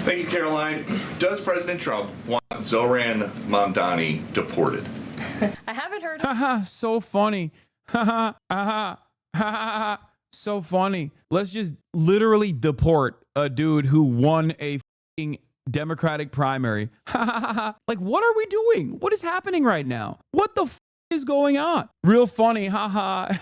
Thank you, Caroline. Does President Trump want Zohran Mamdani deported? I haven't heard. Haha, so funny. Haha, ha ha. So funny. Let's just literally deport a dude who won a f***ing Democratic primary. Like, what are we doing? What is happening right now? What the f*** is going on? Real funny. Haha.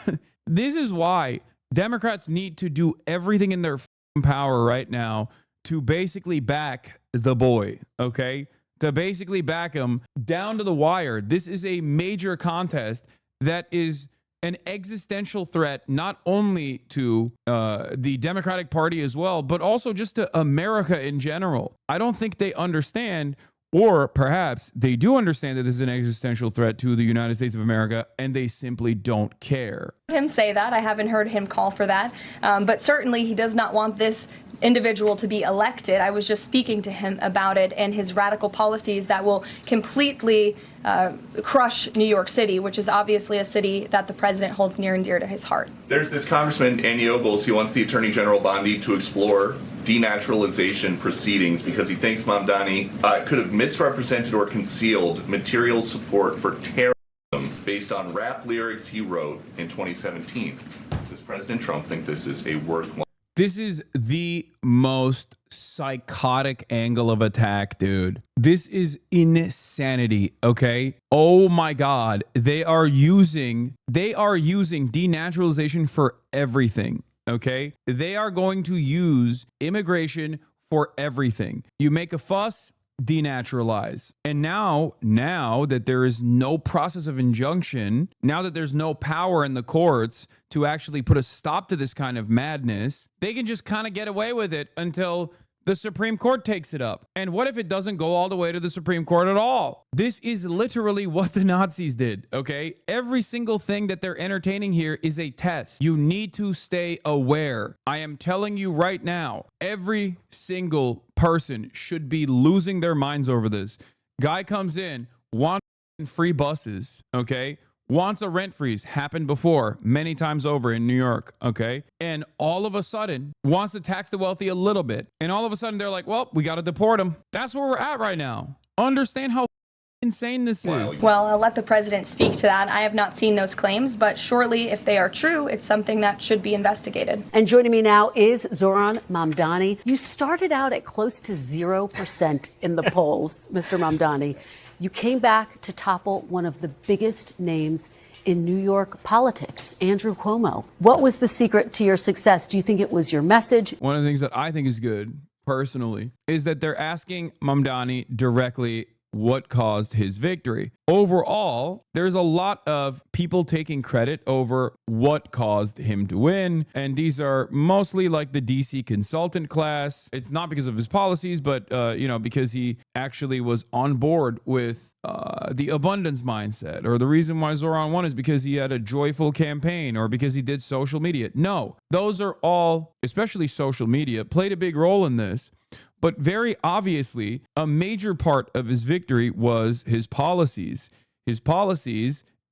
This is why Democrats need to do everything in their f***ing power right now to basically back the boy, okay? To basically back him down to the wire. This is a major contest that is an existential threat, not only to the Democratic Party as well, but also just to America in general. I don't think they understand, or perhaps they do understand that this is an existential threat to the United States of America, and they simply don't care. Him say that. I haven't heard him call for that. But certainly he does not want this individual to be elected. I was just speaking to him about it and his radical policies that will completely crush New York City, which is obviously a city that the president holds near and dear to his heart. There's this Congressman, Andy Ogles. He wants the Attorney General Bondi to explore denaturalization proceedings because he thinks Mamdani could have misrepresented or concealed material support for terrorism based on rap lyrics he wrote in 2017. Does President Trump think this is a worthwhile? This is the most psychotic angle of attack, dude. This is insanity, okay? Oh my God. They are using denaturalization for everything, okay? They are going to use immigration for everything. You make a fuss, denaturalize. And now that there is no process of injunction, now that there's no power in the courts to actually put a stop to this kind of madness, they can just kind of get away with it until the Supreme Court takes it up. And what if it doesn't go all the way to the Supreme Court at all? This is literally what the Nazis did, okay? Every single thing that they're entertaining here is a test. You need to stay aware. I am telling you right now, every single person should be losing their minds over this. Guy comes in, wants free buses, okay? Wants a rent freeze, happened before many times over in New York, okay? And all of a sudden wants to tax the wealthy a little bit. And all of a sudden they're like, well, we got to deport him. That's where we're at right now. Understand how insane this is. Well, I'll let the president speak to that. I have not seen those claims, but surely if they are true, it's something that should be investigated. And joining me now is Zohran Mamdani. You started out at close to 0% in the polls, Mr. Mamdani. You came back to topple one of the biggest names in New York politics, Andrew Cuomo. What was the secret to your success? Do you think it was your message? One of the things that I think is good, personally, is that they're asking Mamdani directly what caused his victory. Overall, there's a lot of people taking credit over what caused him to win. And these are mostly like the DC consultant class. It's not because of his policies, but, because he actually was on board with the abundance mindset. Or the reason why Zohran won is because he had a joyful campaign or because he did social media. No, those are all, especially social media, played a big role in this. But very obviously, a major part of his victory was his policies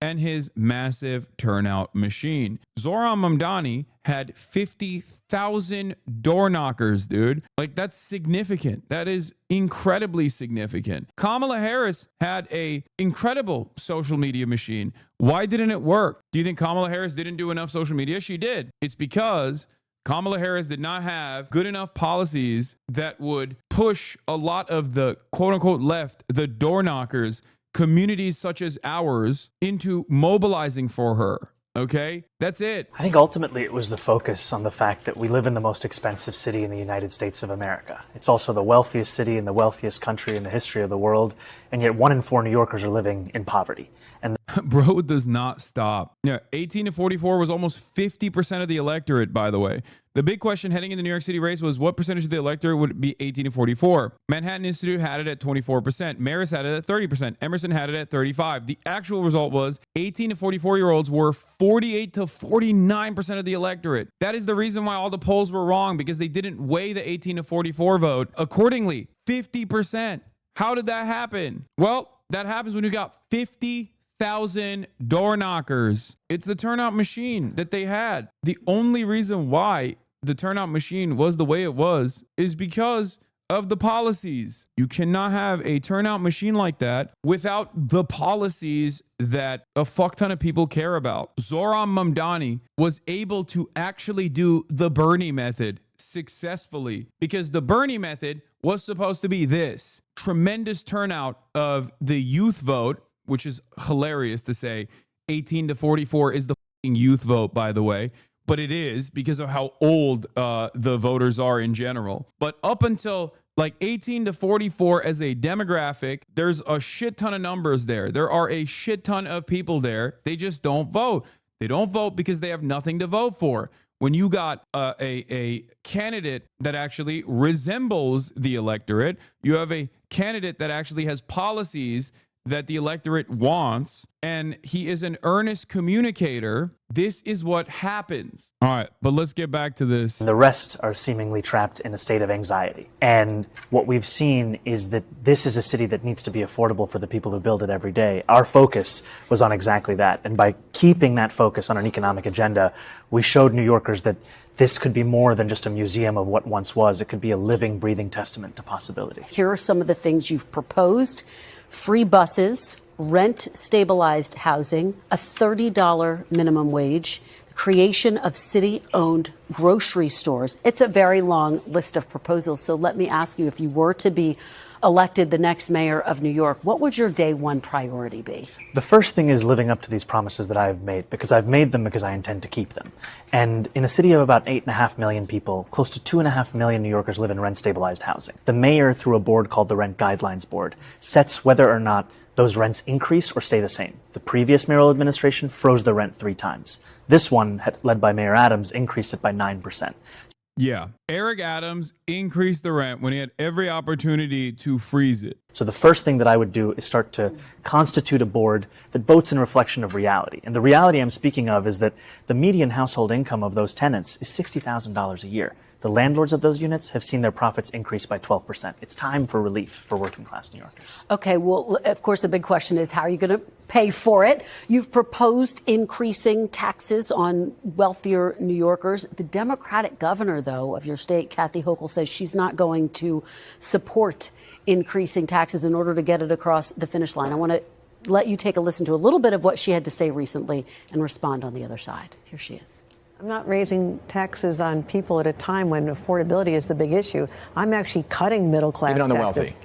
and his massive turnout machine. Zohran Mamdani had 50,000 door knockers, dude. Like, that's significant. That is incredibly significant. Kamala Harris had a incredible social media machine. Why didn't it work? Do you think Kamala Harris didn't do enough social media? She did. It's because Kamala Harris did not have good enough policies that would push a lot of the quote-unquote left, the door knockers, communities such as ours, into mobilizing for her. Okay? That's it. I think ultimately it was the focus on the fact that we live in the most expensive city in the United States of America. It's also the wealthiest city and the wealthiest country in the history of the world, and yet 1 in 4 New Yorkers are living in poverty. And bro does not stop. Yeah, 18 to 44 was almost 50% of the electorate, by the way. The big question heading in the New York City race was what percentage of the electorate would be 18 to 44? Manhattan Institute had it at 24%. Marist had it at 30%. Emerson had it at 35%. The actual result was 18 to 44-year-olds were 48 to 49% of the electorate. That is the reason why all the polls were wrong, because they didn't weigh the 18 to 44 vote accordingly. 50%. How did that happen? Well, that happens when you got 50,000 door knockers. It's the turnout machine that they had. The only reason why the turnout machine was the way it was is because of the policies. You cannot have a turnout machine like that without the policies that a fuck ton of people care about. Zohran Mamdani was able to actually do the Bernie method successfully, because the Bernie method was supposed to be this tremendous turnout of the youth vote, which is hilarious to say. 18 to 44 is the fucking youth vote, by the way, but it is because of how old the voters are in general. But up until like 18 to 44 as a demographic, there's a shit ton of numbers there. There are a shit ton of people there. They just don't vote. They don't vote because they have nothing to vote for. When you got a candidate that actually resembles the electorate, you have a candidate that actually has policies that the electorate wants, and he is an earnest communicator, this is what happens. All right, but let's get back to this. The rest are seemingly trapped in a state of anxiety. And what we've seen is that this is a city that needs to be affordable for the people who build it every day. Our focus was on exactly that. And by keeping that focus on an economic agenda, we showed New Yorkers that this could be more than just a museum of what once was. It could be a living, breathing testament to possibility. Here are some of the things you've proposed: free buses, rent stabilized housing, a $30 minimum wage, the creation of city-owned grocery stores. It's a very long list of proposals. So let me ask you, if you were to be elected the next mayor of New York, what would your day one priority be? The first thing is living up to these promises that I've made, because I've made them because I intend to keep them. And in a city of about 8.5 million people, close to 2.5 million New Yorkers live in rent-stabilized housing. The mayor, through a board called the Rent Guidelines Board, sets whether or not those rents increase or stay the same. The previous mayoral administration froze the rent 3 times. This one, led by Mayor Adams, increased it by 9%. Yeah, Eric Adams increased the rent when he had every opportunity to freeze it. So the first thing that I would do is start to constitute a board that votes in reflection of reality. And the reality I'm speaking of is that the median household income of those tenants is $60,000 a year. The landlords of those units have seen their profits increase by 12%. It's time for relief for working class New Yorkers. Okay, well, of course, the big question is, how are you going to pay for it? You've proposed increasing taxes on wealthier New Yorkers. The Democratic governor, though, of your state, Kathy Hochul, says she's not going to support increasing taxes in order to get it across the finish line. I want to let you take a listen to a little bit of what she had to say recently and respond on the other side. Here she is. I'm not raising taxes on people at a time when affordability is the big issue. I'm actually cutting middle class taxes. Even on the wealthy.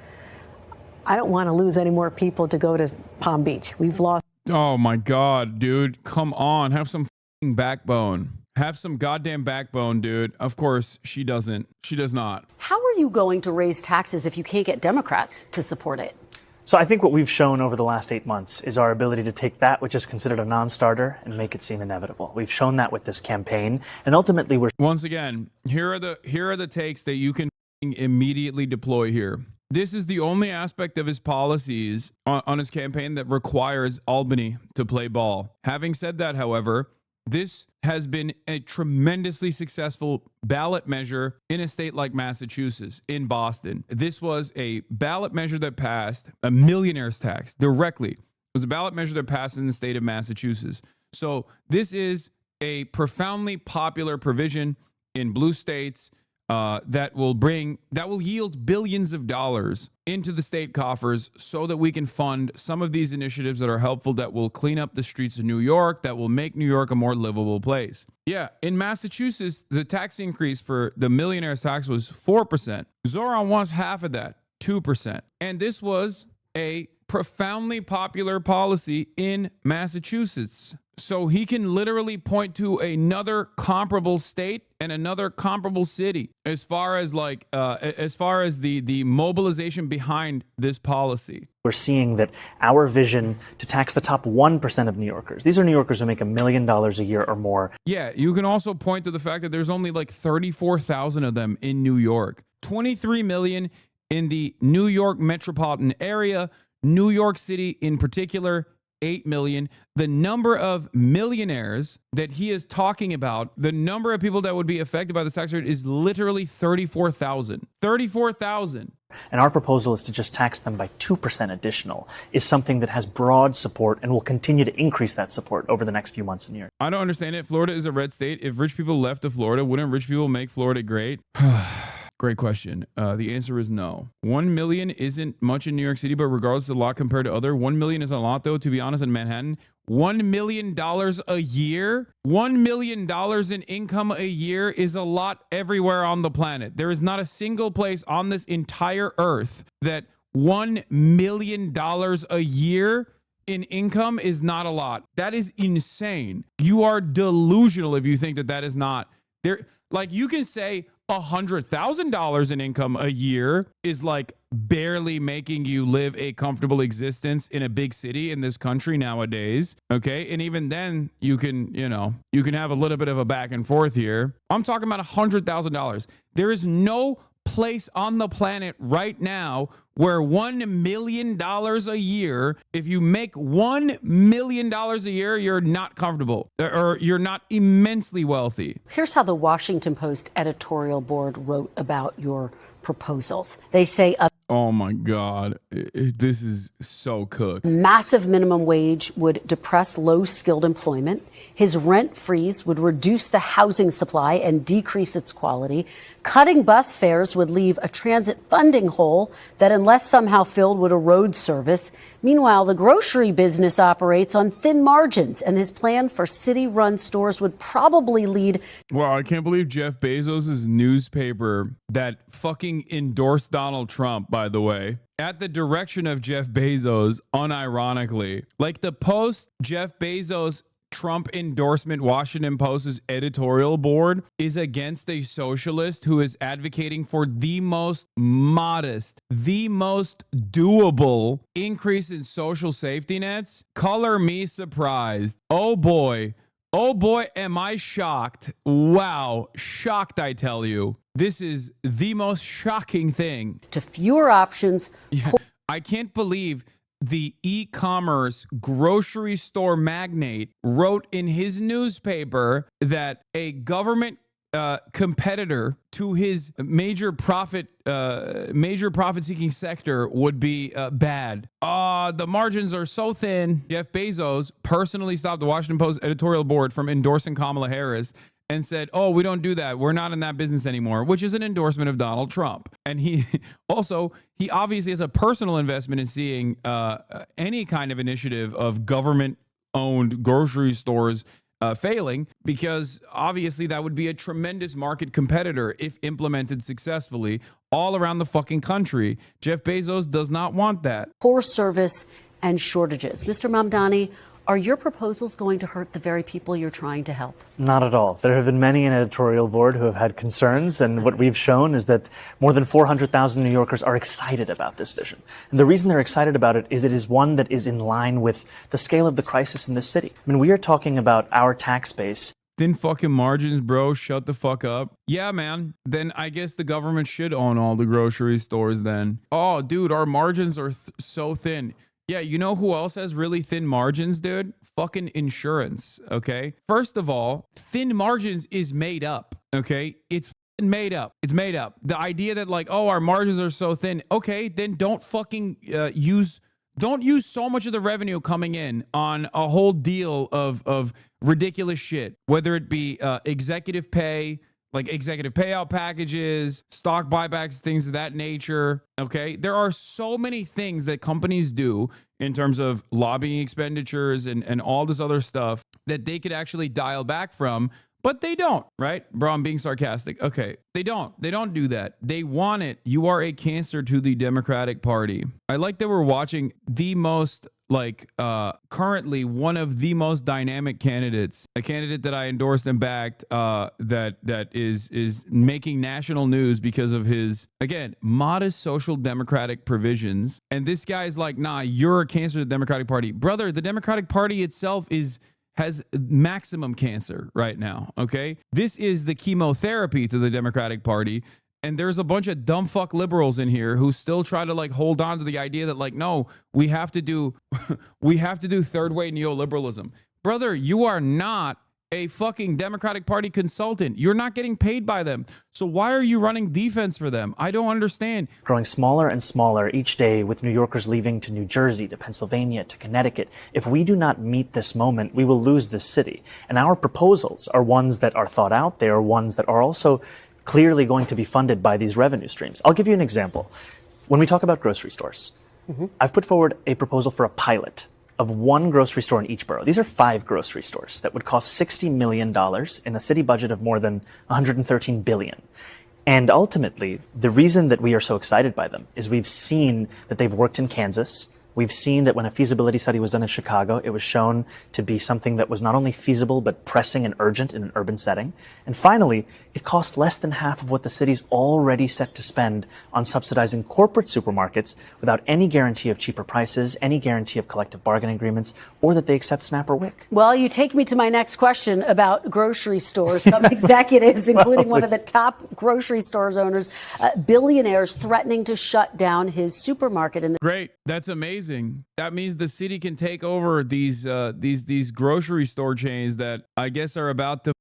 I don't want to lose any more people to go to Palm Beach. We've lost. Oh my God, dude. Come on. Have some f***ing backbone. Have some goddamn backbone, dude. Of course, she doesn't. She does not. How are you going to raise taxes if you can't get Democrats to support it? So I think what we've shown over the last 8 months is our ability to take that which is considered a non-starter and make it seem inevitable. We've shown that with this campaign, and ultimately we're... Once again, here are the takes that you can immediately deploy here. This is the only aspect of his policies on his campaign that requires Albany to play ball. Having said that, however, this has been a tremendously successful ballot measure in a state like Massachusetts, in Boston. This was a ballot measure that passed a millionaire's tax directly. It was a ballot measure that passed in the state of Massachusetts. So this is a profoundly popular provision in blue states that will yield billions of dollars into the state coffers so that we can fund some of these initiatives that are helpful, that will clean up the streets of New York, that will make New York a more livable place. Yeah, in Massachusetts, the tax increase for the millionaire's tax was 4%. Zohran wants half of that, 2%. And this was a profoundly popular policy in Massachusetts. So he can literally point to another comparable state and another comparable city as far as the mobilization behind this policy. We're seeing that our vision to tax the top 1% of New Yorkers, these are New Yorkers who make $1 million a year or more. Yeah, you can also point to the fact that there's only like 34,000 of them in New York, 23 million in the New York metropolitan area, New York City in particular, 8 million. The number of millionaires that he is talking about, the number of people that would be affected by the tax rate is literally 34,000. 34,000. And our proposal is to just tax them by 2% additional, is something that has broad support and will continue to increase that support over the next few months and years. I don't understand it. Florida is a red state. If rich people left to Florida, wouldn't rich people make Florida great? Great question. The answer is no. 1 million isn't much in New York City, but regardless, a lot compared to other. 1 million is a lot, though, to be honest, in Manhattan. $1 million a year? $1 million in income a year is a lot everywhere on the planet. There is not a single place on this entire earth that $1 million a year in income is not a lot. That is insane. You are delusional if you think that that is not there. Like, you can say $100,000 in income a year is like barely making you live a comfortable existence in a big city in this country nowadays. Okay. And even then you can, you can have a little bit of a back and forth here. I'm talking about $100,000. There is no place on the planet right now where $1 million a year, if you make $1 million a year, you're not comfortable or you're not immensely wealthy. Here's how the Washington Post editorial board wrote about your proposals. They say oh my God, this is so cooked. Massive minimum wage would depress low-skilled employment. His rent freeze would reduce the housing supply and decrease its quality. Cutting bus fares would leave a transit funding hole that, unless somehow filled, would erode service. Meanwhile, the grocery business operates on thin margins, and his plan for city-run stores would probably lead... Wow, I can't believe Jeff Bezos' newspaper that fucking endorsed Donald Trump, by the way, at the direction of Jeff Bezos, unironically. Like, the Post, Jeff Bezos Trump endorsement Washington Post's editorial board is against a socialist who is advocating for the most modest, the most doable increase in social safety nets. Color me surprised. Oh boy, am I shocked. Wow, shocked, I tell you. This is the most shocking thing. To fewer options. Yeah, I can't believe the e-commerce grocery store magnate wrote in his newspaper that a government competitor to his major profit-seeking sector would be bad. The margins are so thin. Jeff Bezos personally stopped the Washington Post editorial board from endorsing Kamala Harris and said, oh, we don't do that. We're not in that business anymore, which is an endorsement of Donald Trump. And he obviously has a personal investment in seeing any kind of initiative of government-owned grocery stores failing, because obviously that would be a tremendous market competitor if implemented successfully all around the fucking country. Jeff Bezos does not want that. Poor service and shortages. Mr. Mamdani, are your proposals going to hurt the very people you're trying to help? Not at all. There have been many in editorial board who have had concerns, and what we've shown is that more than 400,000 New Yorkers are excited about this vision. And the reason they're excited about it is one that is in line with the scale of the crisis in this city. I mean, we are talking about our tax base. Thin fucking margins, bro. Shut the fuck up. Yeah, man. Then I guess the government should own all the grocery stores then. Oh, dude, our margins are so thin. Yeah, you know who else has really thin margins, dude? Fucking insurance, okay? First of all, thin margins is made up, okay? It's made up. It's made up. The idea that like, oh, our margins are so thin. Okay, then don't fucking use so much of the revenue coming in on a whole deal of ridiculous shit, whether it be executive pay, like executive payout packages, stock buybacks, things of that nature. Okay. There are so many things that companies do in terms of lobbying expenditures and all this other stuff that they could actually dial back from, but they don't, right? Bro, I'm being sarcastic. Okay. They don't do that. They want it. You are a cancer to the Democratic Party. I like that we're watching the most currently one of the most dynamic candidates, a candidate that I endorsed and backed, that is making national news because of his, again, modest social democratic provisions. And this guy's like, nah, you're a cancer to the Democratic Party. Brother, the Democratic Party itself has maximum cancer right now, okay? This is the chemotherapy to the Democratic Party. And there's a bunch of dumb fuck liberals in here who still try to like hold on to the idea that like, no, we have to do third way neoliberalism. Brother, you are not a fucking Democratic Party consultant. You're not getting paid by them. So why are you running defense for them? I don't understand. Growing smaller and smaller each day, with New Yorkers leaving to New Jersey, to Pennsylvania, to Connecticut. If we do not meet this moment, we will lose this city. And our proposals are ones that are thought out. They are ones that are also clearly going to be funded by these revenue streams. I'll give you an example. When we talk about grocery stores, I've put forward a proposal for a pilot of one grocery store in each borough. These are 5 grocery stores that would cost $60 million in a city budget of more than $113 billion. And ultimately, the reason that we are so excited by them is we've seen that they've worked in Kansas. We've seen that when a feasibility study was done in Chicago, it was shown to be something that was not only feasible, but pressing and urgent in an urban setting. And finally, it costs less than half of what the city's already set to spend on subsidizing corporate supermarkets without any guarantee of cheaper prices, any guarantee of collective bargaining agreements, or that they accept SNAP or WIC. Well, you take me to my next question about grocery stores. Some executives, including one of the top grocery stores owners, billionaires, threatening to shut down his supermarket in the Great. That's amazing. That means the city can take over these grocery store chains that I guess are about to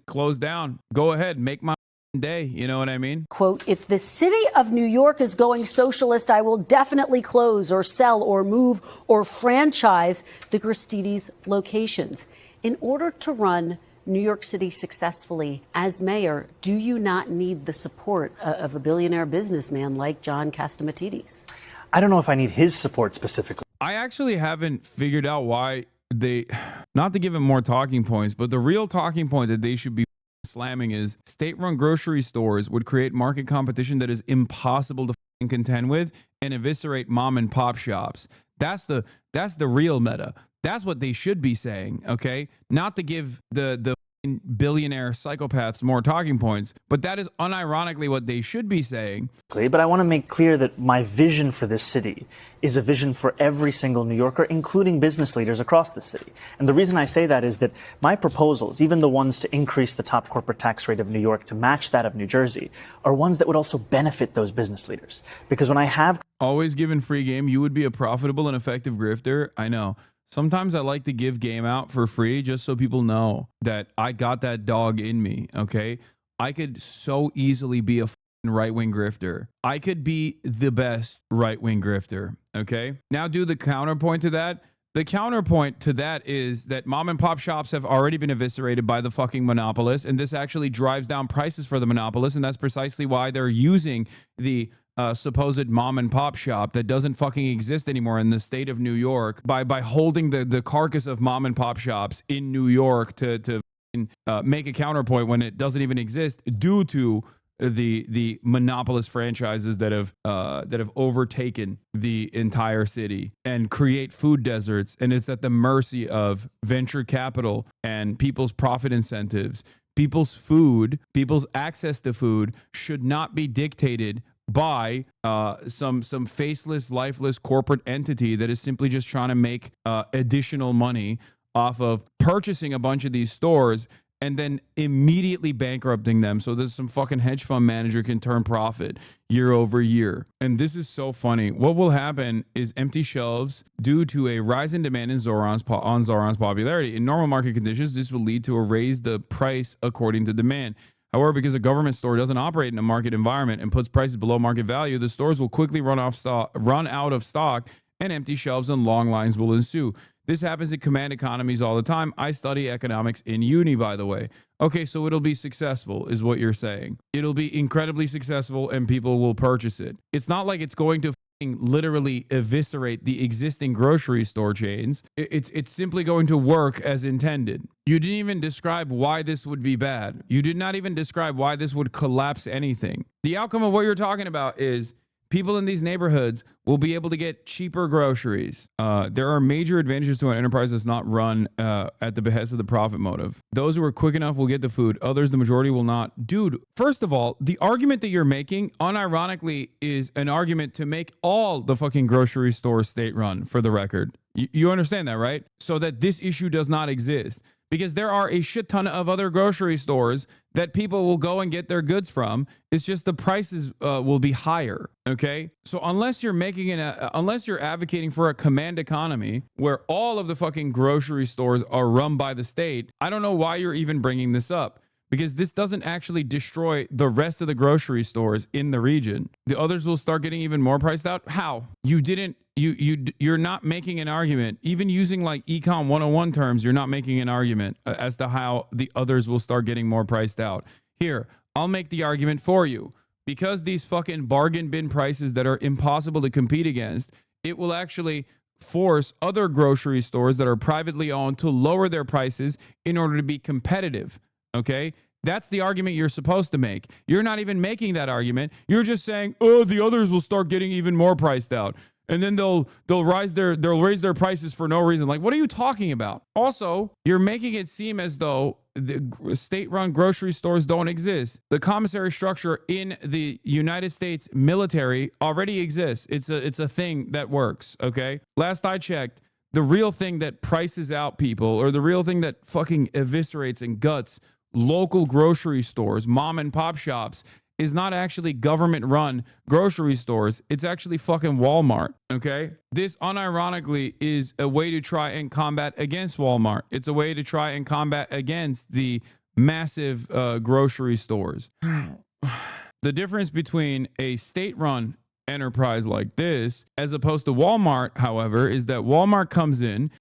close down. Go ahead, make my day. You know what I mean? quote, if the city of New York is going socialist, I will definitely close or sell or move or franchise the Gristedes locations. In order to run New York City successfully as mayor, do you not need the support of a billionaire businessman like John Catsimatidis? I don't know if I need his support specifically. I actually haven't figured out why they, not to give him more talking points, but the real talking point that they should be slamming is state-run grocery stores would create market competition that is impossible to contend with and eviscerate mom and pop shops. That's the real meta. That's what they should be saying, okay? Not to give the billionaire psychopaths more talking points, but that is unironically what they should be saying. But I want to make clear that my vision for this city is a vision for every single New Yorker, including business leaders across the city. And the reason I say that is that my proposals, even the ones to increase the top corporate tax rate of New York to match that of New Jersey, are ones that would also benefit those business leaders. Because when I have Always given free game, you would be a profitable and effective grifter. I know. Sometimes I like to give game out for free just so people know that I got that dog in me, okay? I could so easily be a right-wing grifter. I could be the best right-wing grifter, okay? Now do the counterpoint to that. The counterpoint to that is that mom and pop shops have already been eviscerated by the fucking monopolists, and this actually drives down prices for the monopolists, and that's precisely why they're using the supposed mom and pop shop that doesn't fucking exist anymore in the state of New York by holding the carcass of mom and pop shops in New York to make a counterpoint when it doesn't even exist due to the monopolist franchises that have overtaken the entire city and create food deserts, and it's at the mercy of venture capital and people's profit incentives. People's food, people's access to food should not be dictated by some faceless, lifeless corporate entity that is simply just trying to make additional money off of purchasing a bunch of these stores and then immediately bankrupting them so that some fucking hedge fund manager can turn profit year over year. And this is so funny. What will happen is empty shelves due to a rise in demand in Zohran's popularity. In normal market conditions, this will lead to a raise the price according to demand. However, because a government store doesn't operate in a market environment and puts prices below market value, the stores will quickly run out of stock, and empty shelves and long lines will ensue. This happens in command economies all the time. I study economics in uni, by the way. Okay, so it'll be successful, is what you're saying. It'll be incredibly successful, and people will purchase it. It's not like it's going to literally eviscerate the existing grocery store chains. It's simply going to work as intended. You didn't even describe why this would be bad. You did not even describe why this would collapse anything. The outcome of what you're talking about is people in these neighborhoods will be able to get cheaper groceries. There are major advantages to an enterprise that's not run at the behest of the profit motive. Those who are quick enough will get the food. Others, the majority, will not. Dude, first of all, the argument that you're making, unironically, is an argument to make all the fucking grocery stores state-run, for the record. You understand that, right? So that this issue does not exist. Because there are a shit ton of other grocery stores that people will go and get their goods from. It's just the prices will be higher. Okay, so unless you're advocating for a command economy where all of the fucking grocery stores are run by the state, I don't know why you're even bringing this up. Because this doesn't actually destroy the rest of the grocery stores in the region. The others will start getting even more priced out. How? You're not making an argument. Even using like Econ 101 terms, you're not making an argument as to how the others will start getting more priced out. Here, I'll make the argument for you. Because these fucking bargain bin prices that are impossible to compete against, it will actually force other grocery stores that are privately owned to lower their prices in order to be competitive. Okay? That's the argument you're supposed to make. You're not even making that argument. You're just saying, oh, the others will start getting even more priced out. And then they'll raise their prices for no reason. Like, what are you talking about? Also, you're making it seem as though the state-run grocery stores don't exist. The commissary structure in the United States military already exists. It's a thing that works, okay? Last I checked, the real thing that prices out people, or the real thing that fucking eviscerates and guts local grocery stores, mom and pop shops, is not actually government-run grocery stores. It's actually fucking Walmart, okay? This, unironically, is a way to try and combat against Walmart. It's a way to try and combat against the massive grocery stores. The difference between a state-run enterprise like this as opposed to Walmart, however, is that Walmart comes in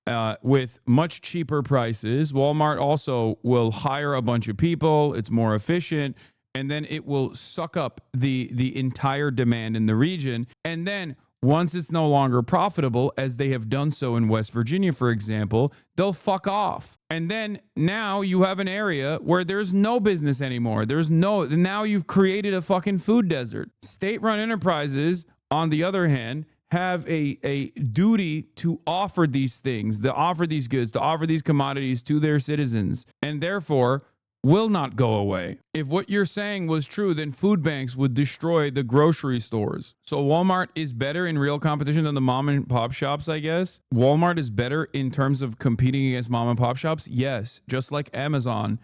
with much cheaper prices. Walmart also will hire a bunch of people. It's more efficient. And then it will suck up the entire demand in the region. And then once it's no longer profitable, as they have done so in West Virginia, for example, they'll fuck off. And then now you have an area where there's no business anymore. Now you've created a fucking food desert. State-run enterprises, on the other hand, have a duty to offer these things, to offer these goods, to offer these commodities to their citizens. And therefore, will not go away. If what you're saying was true, then food banks would destroy the grocery stores. So Walmart is better in real competition than the mom and pop shops, I guess. Walmart is better in terms of competing against mom and pop shops. Yes, just like Amazon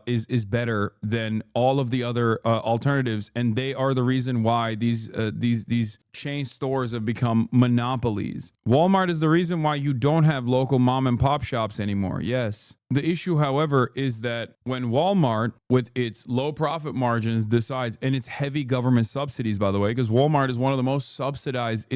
is better than all of the other alternatives, and they are the reason why these chain stores have become monopolies. Walmart is the reason why you don't have local mom and pop shops anymore. Yes. The issue, however, is that when Walmart, with its low profit margins, decides, and its heavy government subsidies, by the way, because Walmart is one of the most subsidized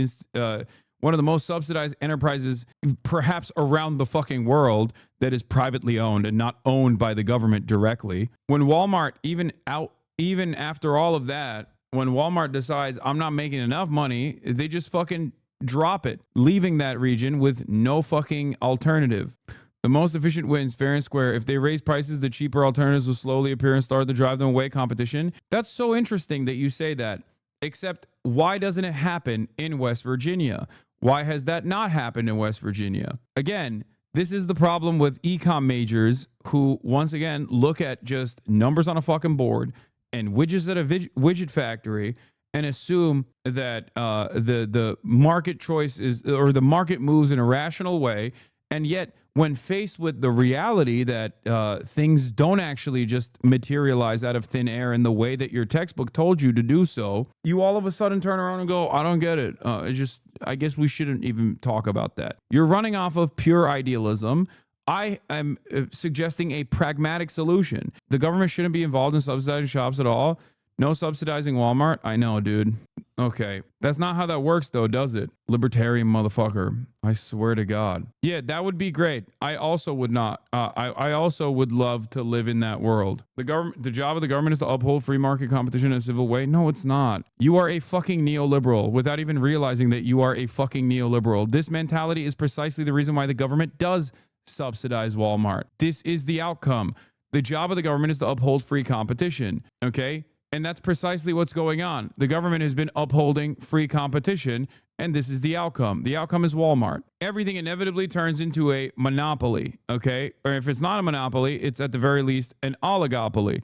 enterprises perhaps around the fucking world that is privately owned and not owned by the government directly. When Walmart, even after all of that, when Walmart decides I'm not making enough money, they just fucking drop it, leaving that region with no fucking alternative. The most efficient wins, fair and square. If they raise prices, the cheaper alternatives will slowly appear and start to drive them away competition. That's so interesting that you say that. Except, why doesn't it happen in West Virginia? Why has that not happened in West Virginia? Again, this is the problem with econ majors who, once again, look at just numbers on a fucking board and widgets at a widget factory and assume that the market choice is, or the market moves in a rational way. And yet, when faced with the reality that things don't actually just materialize out of thin air in the way that your textbook told you to do so, you all of a sudden turn around and go, I don't get it. I guess we shouldn't even talk about that. You're running off of pure idealism. I am suggesting a pragmatic solution. The government shouldn't be involved in subsidizing shops at all. No subsidizing Walmart. I know, dude. Okay. That's not how that works, though, does it? Libertarian motherfucker. I swear to God. Yeah, that would be great. I also would not. I also would love to live in that world. The job of the government is to uphold free market competition in a civil way. No, it's not. You are a fucking neoliberal without even realizing that you are a fucking neoliberal. This mentality is precisely the reason why the government does subsidize Walmart. This is the outcome. The job of the government is to uphold free competition. Okay? And that's precisely what's going on. The government has been upholding free competition, and this is the outcome. The outcome is Walmart. Everything inevitably turns into a monopoly, okay? Or if it's not a monopoly, it's at the very least an oligopoly,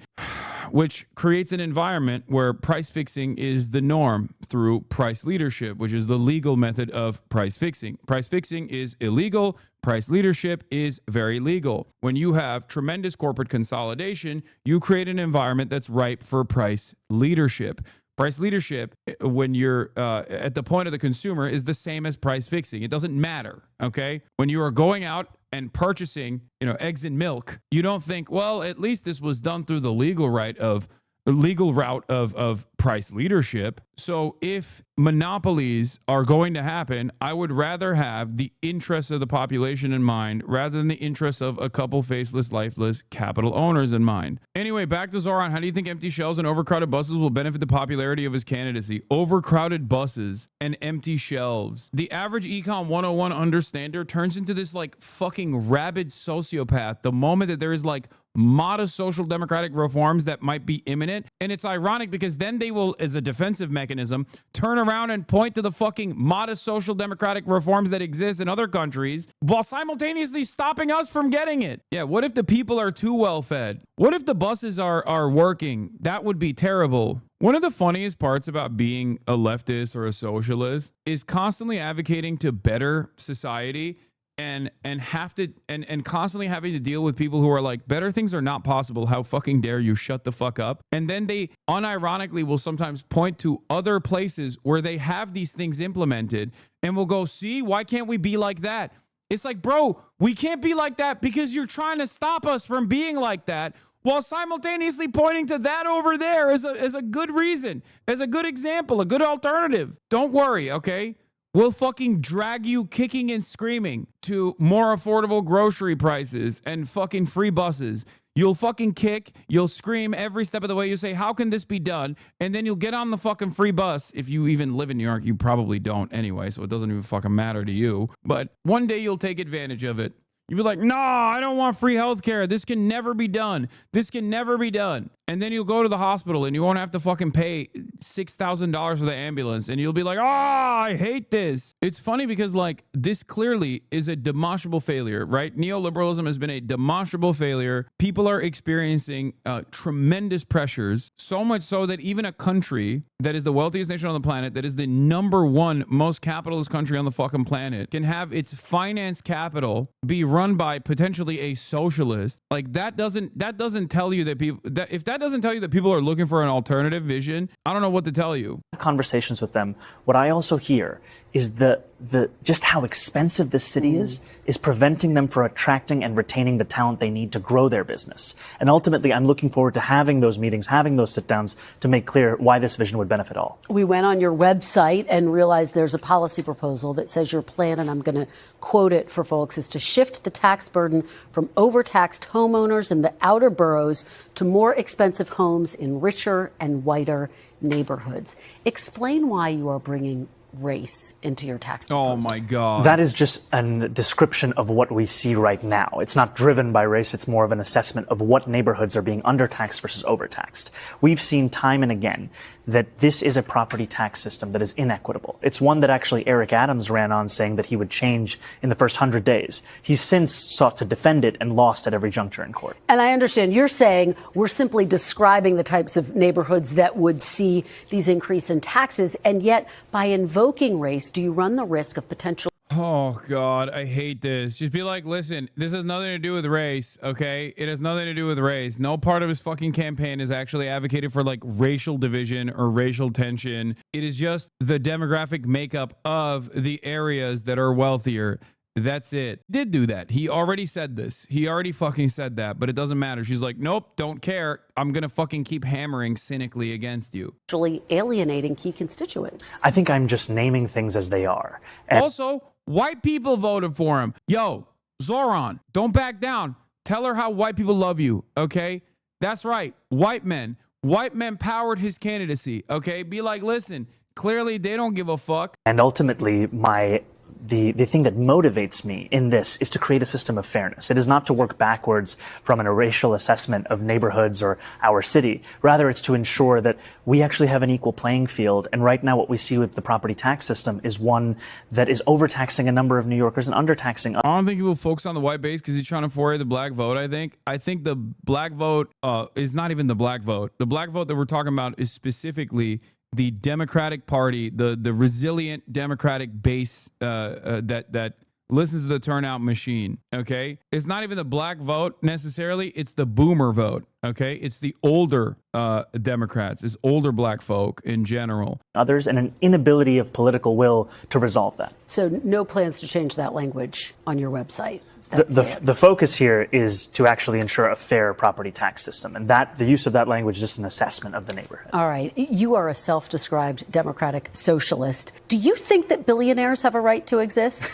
which creates an environment where price fixing is the norm through price leadership, which is the legal method of price fixing. Price fixing is illegal. Price leadership is very legal. When you have tremendous corporate consolidation, you create an environment that's ripe for price leadership. Price leadership, when you're at the point of the consumer, is the same as price fixing. It doesn't matter, okay? When you are going out and purchasing, eggs and milk, you don't think, well, at least this was done through the legal route of price leadership, So if monopolies are going to happen, I would rather have the interests of the population in mind rather than the interests of a couple faceless, lifeless capital owners in mind. Anyway, back to Zohran. How do you think empty shelves and overcrowded buses will benefit the popularity of his candidacy? Overcrowded buses and empty shelves. The average Econ 101 understander turns into this like fucking rabid sociopath the moment that there is like modest social democratic reforms that might be imminent. And it's ironic because then they will, as a defensive mechanism, turn around and point to the fucking modest social democratic reforms that exist in other countries while simultaneously stopping us from getting it. Yeah, what if the people are too well fed? What if the buses are working? That would be terrible. One of the funniest parts about being a leftist or a socialist is constantly advocating to better society and constantly having to deal with people who are like, better things are not possible. How fucking dare you shut the fuck up? And then they unironically will sometimes point to other places where they have these things implemented and will go, see, why can't we be like that? It's like, bro, we can't be like that because you're trying to stop us from being like that, while simultaneously pointing to that over there as a good reason, as a good example, a good alternative. Don't worry, okay? We'll fucking drag you kicking and screaming to more affordable grocery prices and fucking free buses. You'll fucking kick, you'll scream every step of the way. You say, how can this be done? And then you'll get on the fucking free bus. If you even live in New York, you probably don't anyway, so it doesn't even fucking matter to you. But one day you'll take advantage of it. You'll be like, no, I don't want free healthcare. This can never be done. This can never be done. And then you'll go to the hospital and you won't have to fucking pay $6,000 for the ambulance. And you'll be like, oh, I hate this. It's funny because like this clearly is a demonstrable failure, right? Neoliberalism has been a demonstrable failure. People are experiencing tremendous pressures, so much so that even a country that is the wealthiest nation on the planet, that is the #1 most capitalist country on the fucking planet, can have its finance capital be run by potentially a socialist. Like that doesn't tell you that people, that if that doesn't tell you that people are looking for an alternative vision, I don't know what to tell you. Conversations with them, what I also hear is the just how expensive this city is preventing them from attracting and retaining the talent they need to grow their business. And ultimately, I'm looking forward to having those meetings, having those sit downs to make clear why this vision would benefit all. We went on your website and realized there's a policy proposal that says your plan, and I'm going to quote it for folks, is to shift the tax burden from overtaxed homeowners in the outer boroughs to more expensive homes in richer and whiter neighborhoods. Explain why you are bringing race into your tax proposal. Oh my God. That is just a description of what we see right now. It's not driven by race. It's more of an assessment of what neighborhoods are being undertaxed versus overtaxed. We've seen time and again that this is a property tax system that is inequitable. It's one that actually Eric Adams ran on saying that he would change in the first 100 days. He's since sought to defend it and lost at every juncture in court. And I understand you're saying we're simply describing the types of neighborhoods that would see these increase in taxes, and yet by invoking race, do you run the risk of potential? Oh God, I hate this. Just be like, listen, this has nothing to do with race, okay? It has nothing to do with race. No part of his fucking campaign is actually advocated for like racial division or racial tension. It is just the demographic makeup of the areas that are wealthier. That's it. Did do that. He already said this. He already fucking said that, but it doesn't matter. She's like, nope, don't care. I'm going to fucking keep hammering cynically against you. Actually alienating key constituents. I think I'm just naming things as they are. And also, white people voted for him. Yo, Zohran, don't back down. Tell her how white people love you, okay? That's right. White men. White men powered his candidacy, okay? Be like, listen, clearly they don't give a fuck. And ultimately, the thing that motivates me in this is to create a system of fairness. It is not to work backwards from a racial assessment of neighborhoods or our city. Rather, it's to ensure that we actually have an equal playing field. And right now, what we see with the property tax system is one that is overtaxing a number of New Yorkers and undertaxing. I don't think he will focus on the white base because he's trying to foray the black vote, I think the black vote is not even the black vote. The black vote that we're talking about is specifically the Democratic Party, the resilient Democratic base that listens to the turnout machine, okay? It's not even the black vote necessarily. It's the boomer vote, okay? It's the older Democrats. It's older black folk in general. Others, and an inability of political will to resolve that. So no plans to change that language on your website? that The stance? focus here is to actually ensure a fair property tax system, and that the use of that language is just an assessment of the neighborhood. All right. You are a self-described democratic socialist. Do you think that billionaires have a right to exist?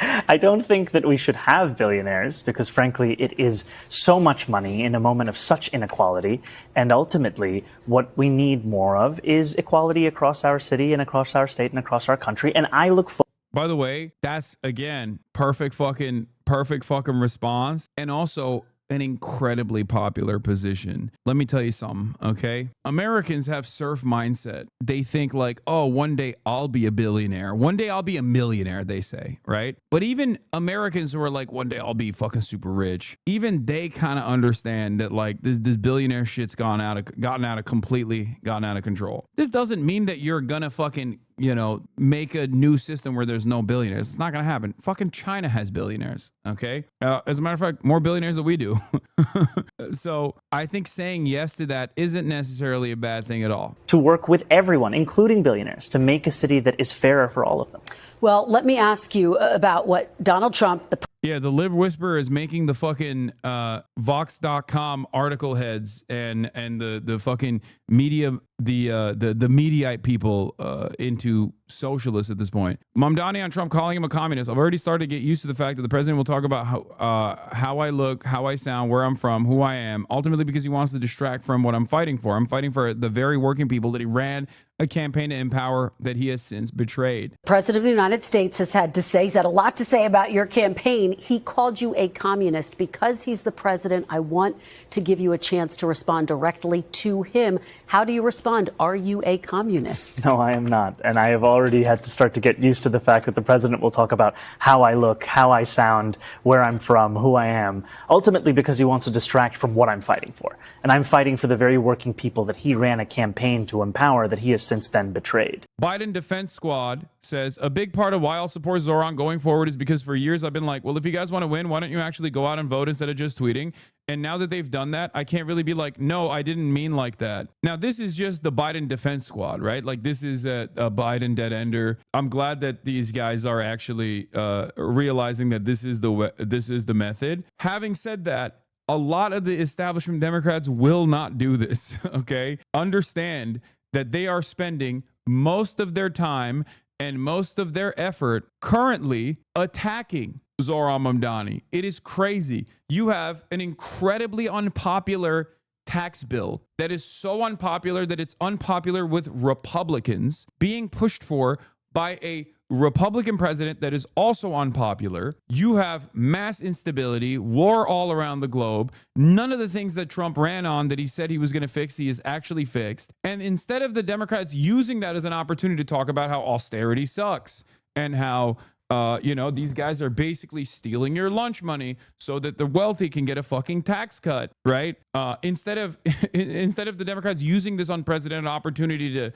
I don't think that we should have billionaires because, frankly, it is so much money in a moment of such inequality. And ultimately, what we need more of is equality across our city and across our state and across our country. And I look forward. By the way, that's again perfect fucking response, and also an incredibly popular position. Let me tell you something, okay? Americans have surf mindset. They think like, oh, one day I'll be a billionaire. One day I'll be a millionaire, they say, right? But even Americans who are like, one day I'll be fucking super rich, even they kind of understand that like this billionaire shit's gotten out of control. This doesn't mean that you're gonna fucking, you know, make a new system where there's no billionaires. It's not going to happen. Fucking China has billionaires, okay? As a matter of fact, more billionaires than we do. So I think saying yes to that isn't necessarily a bad thing at all. To work with everyone, including billionaires, to make a city that is fairer for all of them. Well, let me ask you about what Donald Trump, Yeah, the lib whisperer is making the fucking Vox.com article heads and the fucking media, the Mediaite people into socialists at this point. Mamdani on Trump calling him a communist. I've already started to get used to the fact that the president will talk about how I look, how I sound, where I'm from, who I am, ultimately because he wants to distract from what I'm fighting for. I'm fighting for the very working people that he ran a campaign to empower that he has since betrayed. President of the United States has had a lot to say about your campaign. He called you a communist. Because he's the president, I want to give you a chance to respond directly to him. How do you respond? Are you a communist? No, I am not. And I have already had to start to get used to the fact that the president will talk about how I look, how I sound, where I'm from, who I am, ultimately because he wants to distract from what I'm fighting for. And I'm fighting for the very working people that he ran a campaign to empower that he has since then betrayed. Biden Defense Squad says a big part of why I'll support Zohran going forward is because for years I've been like, well, if you guys want to win, why don't you actually go out and vote instead of just tweeting? And now that they've done that, I can't really be like, no, I didn't mean like that. Now, this is just the Biden Defense Squad, right? Like this is a Biden dead ender. I'm glad that these guys are actually realizing that this is the method. Having said that, a lot of the establishment Democrats will not do this, okay? Understand that they are spending most of their time and most of their effort currently attacking Zohran Mamdani. It is crazy. You have an incredibly unpopular tax bill that is so unpopular that it's unpopular with Republicans being pushed for by a Republican president that is also unpopular. You have mass instability, war all around the globe. None of the things that Trump ran on that he said he was going to fix, he is actually fixed. And instead of the Democrats using that as an opportunity to talk about how austerity sucks and how these guys are basically stealing your lunch money so that the wealthy can get a fucking tax cut, right? Instead of the Democrats using this unprecedented opportunity to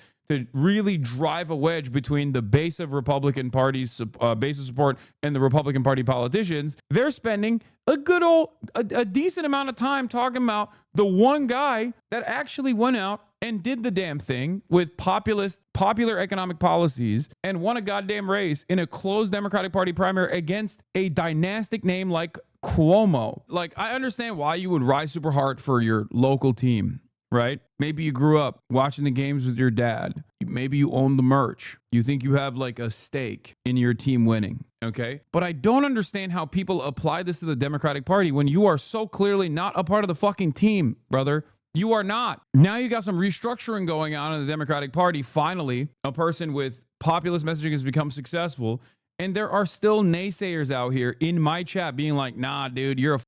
really drive a wedge between the base of Republican Party's base of support and the Republican Party politicians, they're spending a decent amount of time talking about the one guy that actually went out and did the damn thing with popular economic policies and won a goddamn race in a closed Democratic Party primary against a dynastic name like Cuomo. Like, I understand why you would rise super hard for your local team, right? Maybe you grew up watching the games with your dad. Maybe you own the merch. You think you have like a stake in your team winning, okay? But I don't understand how people apply this to the Democratic Party when you are so clearly not a part of the fucking team, brother. You are not. Now you got some restructuring going on in the Democratic Party. Finally, a person with populist messaging has become successful. And there are still naysayers out here in my chat being like, nah, dude, you're a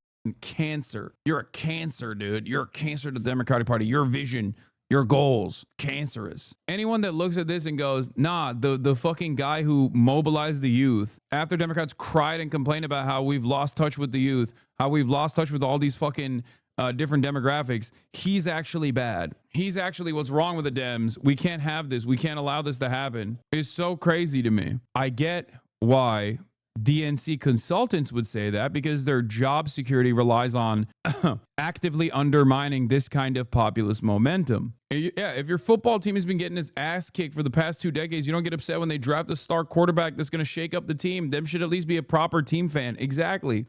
cancer. You're a cancer, dude. You're a cancer to the Democratic Party. Your vision, your goals, cancerous. Anyone that looks at this and goes, nah, the fucking guy who mobilized the youth after Democrats cried and complained about how we've lost touch with the youth, how we've lost touch with all these fucking different demographics, he's actually bad. He's actually what's wrong with the Dems. We can't have this. We can't allow this to happen. It's so crazy to me. I get why DNC consultants would say that because their job security relies on actively undermining this kind of populist momentum. Yeah, if your football team has been getting its ass kicked for the past 2 decades, you don't get upset when they draft a star quarterback that's going to shake up the team. Them should at least be a proper team fan. Exactly.